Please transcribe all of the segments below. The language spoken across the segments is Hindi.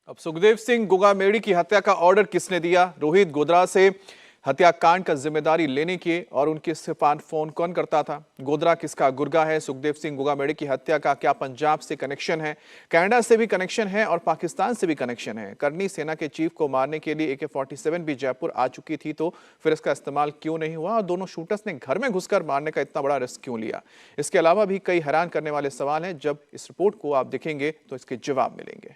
अब सुखदेव सिंह गोगामेड़ी की हत्या का ऑर्डर किसने दिया? रोहित गोधरा से हत्याकांड का जिम्मेदारी लेने की और उनके फोन कौन करता था? गोधरा किसका गुर्गा है? सुखदेव सिंह गोगामेड़ी की हत्या का क्या पंजाब से कनेक्शन है, कनाडा से भी कनेक्शन है और पाकिस्तान से भी कनेक्शन है? करनी सेना के चीफ को मारने के लिए AK-47 भी जयपुर आ चुकी थी, तो फिर इसका इस्तेमाल क्यों नहीं हुआ और दोनों शूटर्स ने घर में घुसकर मारने का इतना बड़ा रिस्क क्यों लिया? इसके अलावा भी कई हैरान करने वाले सवाल हैं। जब इस रिपोर्ट को आप देखेंगे तो इसके जवाब मिलेंगे।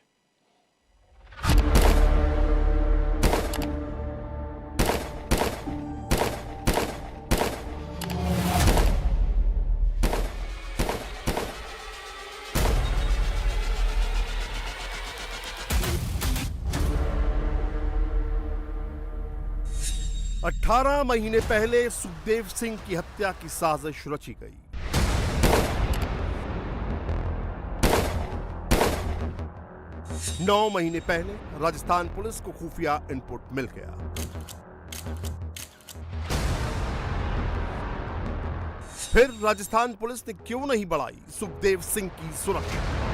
18 महीने पहले सुखदेव सिंह की हत्या की साजिश रची गई। नौ महीने पहले राजस्थान पुलिस को खुफिया इनपुट मिल गया। फिर राजस्थान पुलिस ने क्यों नहीं बढ़ाई सुखदेव सिंह की सुरक्षा?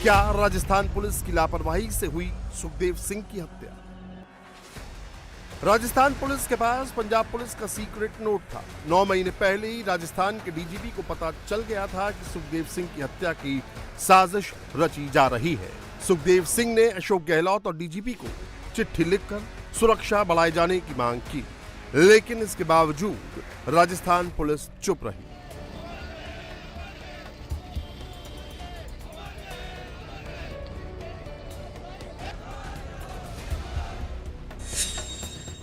क्या राजस्थान पुलिस की लापरवाही से हुई सुखदेव सिंह की हत्या? राजस्थान पुलिस के पास पंजाब पुलिस का सीक्रेट नोट था। 9 महीने पहले ही राजस्थान के DGP को पता चल गया था कि सुखदेव सिंह की हत्या की साजिश रची जा रही है। सुखदेव सिंह ने अशोक गहलोत और DGP को चिट्ठी लिखकर सुरक्षा बढ़ाए जाने की मांग की, लेकिन इसके बावजूद राजस्थान पुलिस चुप रही।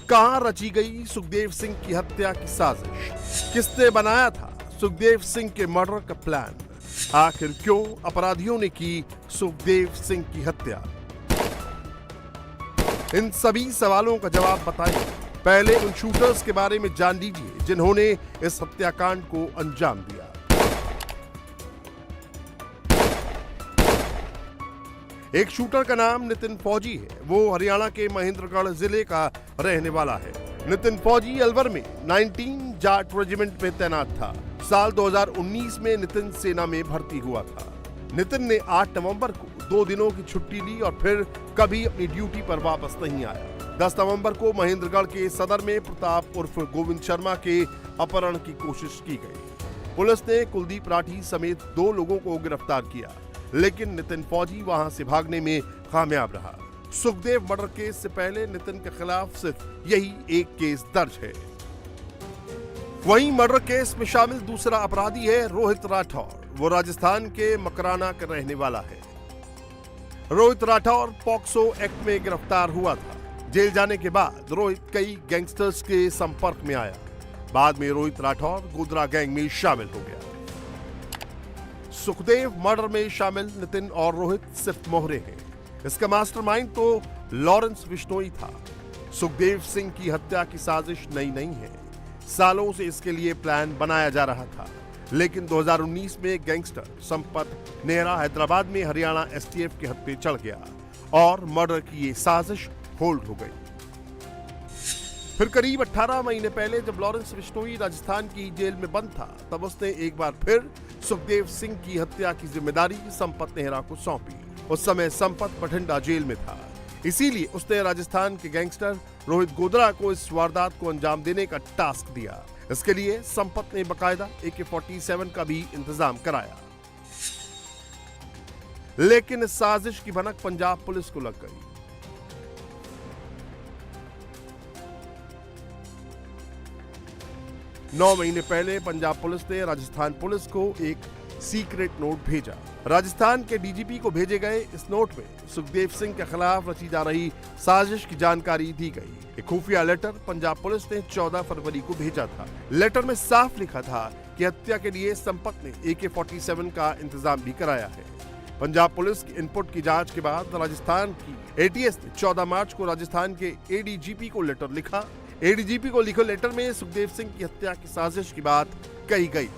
कहां रची गई सुखदेव सिंह की हत्या की साजिश? किसने बनाया था सुखदेव सिंह के मर्डर का प्लान? आखिर क्यों अपराधियों ने की सुखदेव सिंह की हत्या? इन सभी सवालों का जवाब बताइए। पहले उन शूटर्स के बारे में जान लीजिए जिन्होंने इस हत्याकांड को अंजाम दिया। एक शूटर का नाम नितिन फौजी है। वो हरियाणा के महेंद्रगढ़ जिले का रहने वाला है। नितिन फौजी अलवर में 19 जाट रेजिमेंट में तैनात था। साल 2019 में नितिन सेना में भर्ती हुआ था। नितिन ने 8 नवंबर को 2 दिनों की छुट्टी ली और फिर कभी अपनी ड्यूटी पर वापस नहीं आया। 10 नवंबर को महेंद्रगढ़ के सदर में प्रताप उर्फ गोविंद शर्मा के अपहरण की कोशिश की गई। पुलिस ने कुलदीप राठी समेत 2 लोगों को गिरफ्तार किया, लेकिन नितिन फौजी वहां से भागने में कामयाब रहा। सुखदेव मर्डर केस से पहले नितिन के खिलाफ सिर्फ यही एक केस दर्ज है। वहीं मर्डर केस में शामिल दूसरा अपराधी है रोहित राठौर। वो राजस्थान के मकराना का रहने वाला है। रोहित राठौर पॉक्सो एक्ट में गिरफ्तार हुआ था। जेल जाने के बाद रोहित कई गैंगस्टर्स के संपर्क में आया। बाद में रोहित राठौर गोधरा गैंग में शामिल हो गया। सुखदेव मर्डर में शामिल नितिन और रोहित सिर्फ मोहरे हैं। इसका मास्टरमाइंड तो लॉरेंस बिश्नोई था। सुखदेव सिंह की हत्या की साजिश नई नहीं है। सालों से इसके लिए प्लान बनाया जा रहा था, लेकिन 2019 में गैंगस्टर संपत नेहरा हैदराबाद में हरियाणा STF के हाथ पे चढ़ गया और मर्डर की ये साजिश होल्ड हो गई। फिर करीब 18 महीने पहले जब लॉरेंस बिश्नोई राजस्थान की जेल में बंद था, तब उसने एक बार फिर सुखदेव सिंह की हत्या की जिम्मेदारी संपत नेहरा को सौंपी। उस समय संपत बठिंडा जेल में था, इसीलिए उसने राजस्थान के गैंगस्टर रोहित गोधरा को इस वारदात को अंजाम देने का टास्क दिया। इसके लिए संपत ने बकायदा AK-47 का भी इंतजाम कराया, लेकिन इस साजिश की भनक पंजाब पुलिस को लग गई। नौ महीने पहले पंजाब पुलिस ने राजस्थान पुलिस को एक सीक्रेट नोट भेजा। राजस्थान के DGP को भेजे गए इस नोट में सुखदेव सिंह के खिलाफ रची जा रही साजिश की जानकारी दी गई। एक खुफिया लेटर पंजाब पुलिस ने 14 फरवरी को भेजा था। लेटर में साफ लिखा था कि हत्या के लिए संपत ने AK-47 का इंतजाम भी कराया है। पंजाब पुलिस की इनपुट की जांच के बाद राजस्थान की ATS ने 14 मार्च को राजस्थान के ADGP को लेटर लिखा। ADGP को लिखे लेटर में सुखदेव सिंह की हत्या की साजिश की बात कही गई।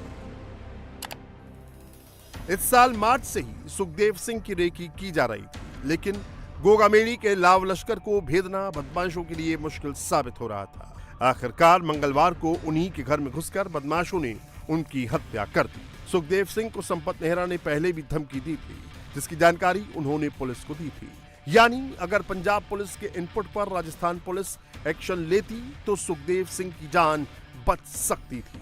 इस साल मार्च से ही सुखदेव सिंह की रेकी की जा रही थी, लेकिन गोगामेड़ी के लाव लश्कर को भेदना बदमाशों के लिए मुश्किल साबित हो रहा था। आखिरकार मंगलवार को उन्हीं के घर में घुसकर बदमाशों ने उनकी हत्या कर दी। सुखदेव सिंह को संपत नेहरा ने पहले भी धमकी दी थी, जिसकी जानकारी उन्होंने पुलिस को दी थी। यानी अगर पंजाब पुलिस के इनपुट पर राजस्थान पुलिस एक्शन लेती तो सुखदेव सिंह की जान बच सकती थी।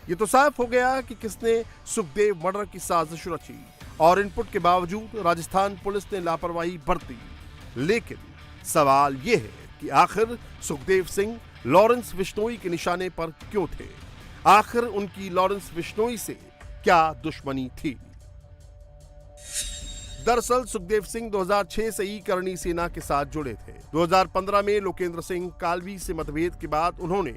ये तो साफ हो गया कि किसने सुखदेव मर्डर की साजिश रची और इनपुट के बावजूद राजस्थान पुलिस ने लापरवाही बरती। लेकिन सवाल यह है कि आखिर सुखदेव सिंह लॉरेंस बिश्नोई के निशाने पर क्यों थे? आखिर उनकी लॉरेंस बिश्नोई से क्या दुश्मनी थी? दरअसल सुखदेव सिंह 2006 से ही करणी सेना के साथ जुड़े थे। 2015 में लोकेंद्र सिंह कालवी से मतभेद के बाद उन्होंने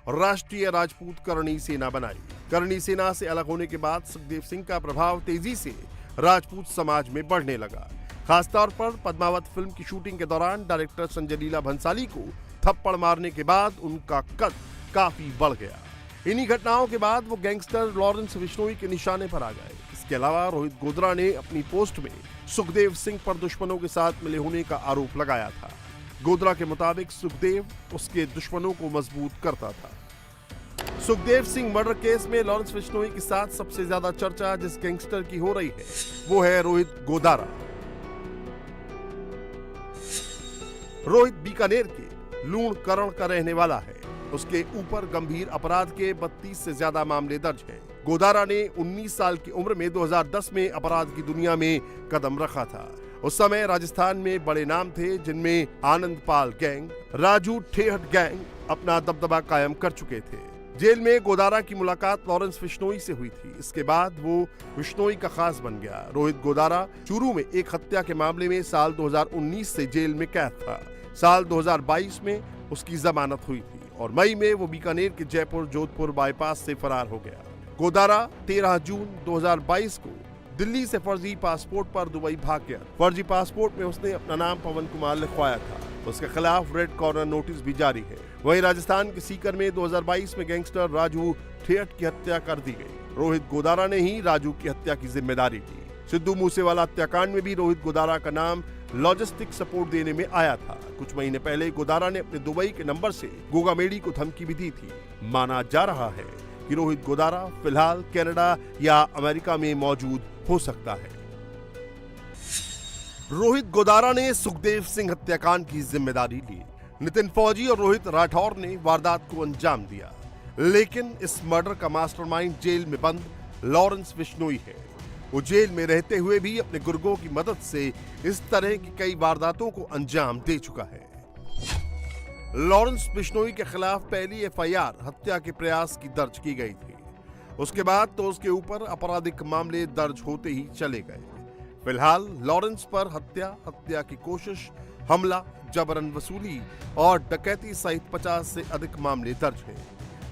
राष्ट्रीय राजपूत करणी सेना बनाई। करणी सेना से अलग होने के बाद सुखदेव सिंह का प्रभाव तेजी से राजपूत समाज में बढ़ने लगा। खासतौर पर पद्मावत फिल्म की शूटिंग के दौरान डायरेक्टर संजय लीला भंसाली को थप्पड़ मारने के बाद उनका कद काफी बढ़ गया। इन्हीं घटनाओं के बाद वो गैंगस्टर लॉरेंस बिश्नोई के निशाने पर आ गए। इसके अलावा रोहित गोधरा ने अपनी पोस्ट में सुखदेव सिंह पर दुश्मनों के साथ मिले होने का आरोप लगाया था। गोधरा के मुताबिक सुखदेव उसके दुश्मनों को मजबूत करता था। सुखदेव सिंह मर्डर केस में लॉरेंस बिश्नोई के साथ सबसे ज्यादा चर्चा जिस गैंगस्टर की हो रही है वो है रोहित गोधरा। रोहित बीकानेर के लूणकरण का रहने वाला है। उसके ऊपर गंभीर अपराध के 32 से ज्यादा मामले दर्ज हैं। गोधरा ने 19 साल की उम्र में 2010 में अपराध की दुनिया में कदम रखा था। उस समय राजस्थान में बड़े नाम थे, जिनमें आनंद पाल गैंग, राजू ठेहट गैंग अपना दबदबा कायम कर चुके थे। जेल में गोधरा की मुलाकात लॉरेंस बिश्नोई से हुई थी। इसके बाद वो बिश्नोई का खास बन गया। रोहित गोधरा शुरू में एक हत्या के मामले में साल 2019 से जेल में कैद था। साल 2022 में उसकी जमानत हुई थी और मई में वो बीकानेर के जयपुर जोधपुर बाईपास से फरार हो गया। गोधरा 13 जून 2022 को दिल्ली से फर्जी पासपोर्ट पर दुबई भाग गया। फर्जी पासपोर्ट में उसने अपना नाम पवन कुमार लिखवाया था। उसके खिलाफ रेड कॉर्नर नोटिस भी जारी है। वहीं राजस्थान के सीकर में 2022 में गैंगस्टर राजू ठेहट की हत्या कर दी गई। रोहित गोधरा ने ही राजू की हत्या की जिम्मेदारी ली। सिद्धू मूसेवाला हत्याकांड में भी रोहित गोधरा का नाम लॉजिस्टिक सपोर्ट देने में आया था। कुछ महीने पहले गोधरा ने अपने दुबई के नंबर से गोगा मेडी को धमकी भी दी थी। माना जा रहा है कि रोहित गोधरा फिलहाल कनाडा या अमेरिका में मौजूद हो सकता है। रोहित गोधरा ने सुखदेव सिंह हत्याकांड की जिम्मेदारी ली। नितिन फौजी और रोहित राठौर ने वारदात को अंजाम दिया, लेकिन इस मर्डर का मास्टरमाइंड जेल में बंद लॉरेंस बिश्नोई है। वो जेल में रहते हुए भी अपने गुर्गों की मदद से इस तरह की कई वारदातों को अंजाम दे चुका है। लॉरेंस बिश्नोई के खिलाफ पहली एफआईआर हत्या के प्रयास की दर्ज की गई थी। उसके बाद तो उसके ऊपर आपराधिक मामले दर्ज होते ही चले गए। फिलहाल लॉरेंस पर हत्या की कोशिश, हमला, जबरन वसूली और डकैती सहित 50 से अधिक मामले दर्ज हैं।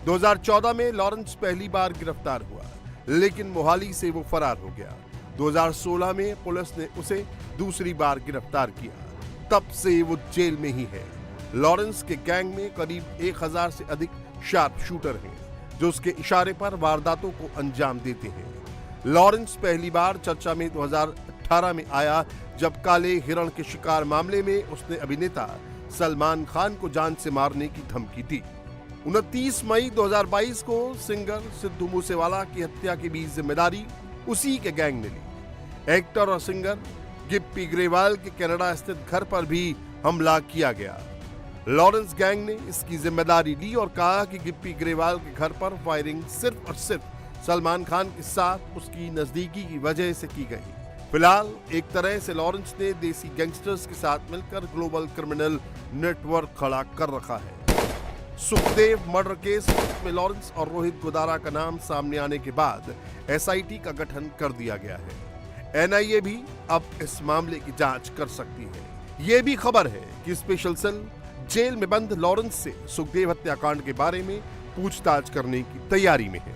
2014 में लॉरेंस पहली बार गिरफ्तार हुआ, लेकिन मोहाली से वो फरार हो गया। 2016 में पुलिस ने उसे दूसरी बार गिरफ्तार किया। तब से वो जेल में ही है। लॉरेंस के गैंग में करीब 1000 से अधिक शार्प शूटर हैं, जो उसके इशारे पर वारदातों को अंजाम देते हैं। लॉरेंस पहली बार चर्चा में 2018 में आया, जब काले हिरण के शिकार मामले में उसने अभिनेता सलमान खान को जान से मारने की धमकी दी। 29 मई 2022 को सिंगर सिद्धू मूसेवाला की हत्या की भी जिम्मेदारी उसी के गैंग ने ली। एक्टर और सिंगर गिप्पी ग्रेवाल के कनाडा स्थित घर पर भी हमला किया गया। लॉरेंस गैंग ने इसकी जिम्मेदारी ली और कहा कि गिप्पी ग्रेवाल के घर पर फायरिंग सिर्फ और सिर्फ सलमान खान के साथ उसकी नजदीकी की वजह से की गई। फिलहाल एक तरह से लॉरेंस ने देसी गैंगस्टर्स के साथ मिलकर ग्लोबल क्रिमिनल नेटवर्क खड़ा कर रखा है। सुखदेव मर्डर केस में लॉरेंस और रोहित गोधरा का नाम सामने आने के बाद एसआईटी का गठन कर दिया गया है। एनआईए भी अब इस मामले की जांच कर सकती है। ये भी खबर है कि स्पेशल सेल जेल में बंद लॉरेंस से सुखदेव हत्याकांड के बारे में पूछताछ करने की तैयारी में है।